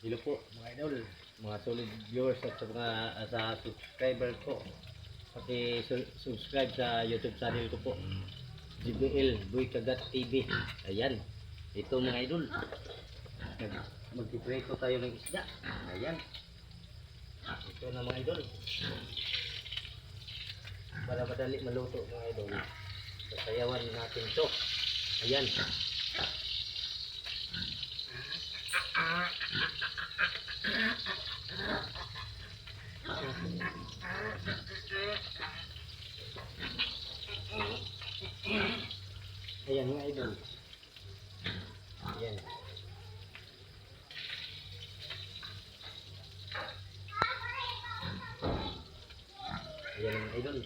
Hello po mga idol, mga solid viewers at sa mga sa subscriber ko. Pati subscribe sa YouTube channel ko po. GBL Boy Kagat TV. Ayan. Ito mga idol. Magpiprito tayo ng isda. Ayan. Ito na mga idol. Para madali maluto mga idol. Sasayawan natin to. Ayan. Ayan mga idol. Ayan. Ayan mga idol.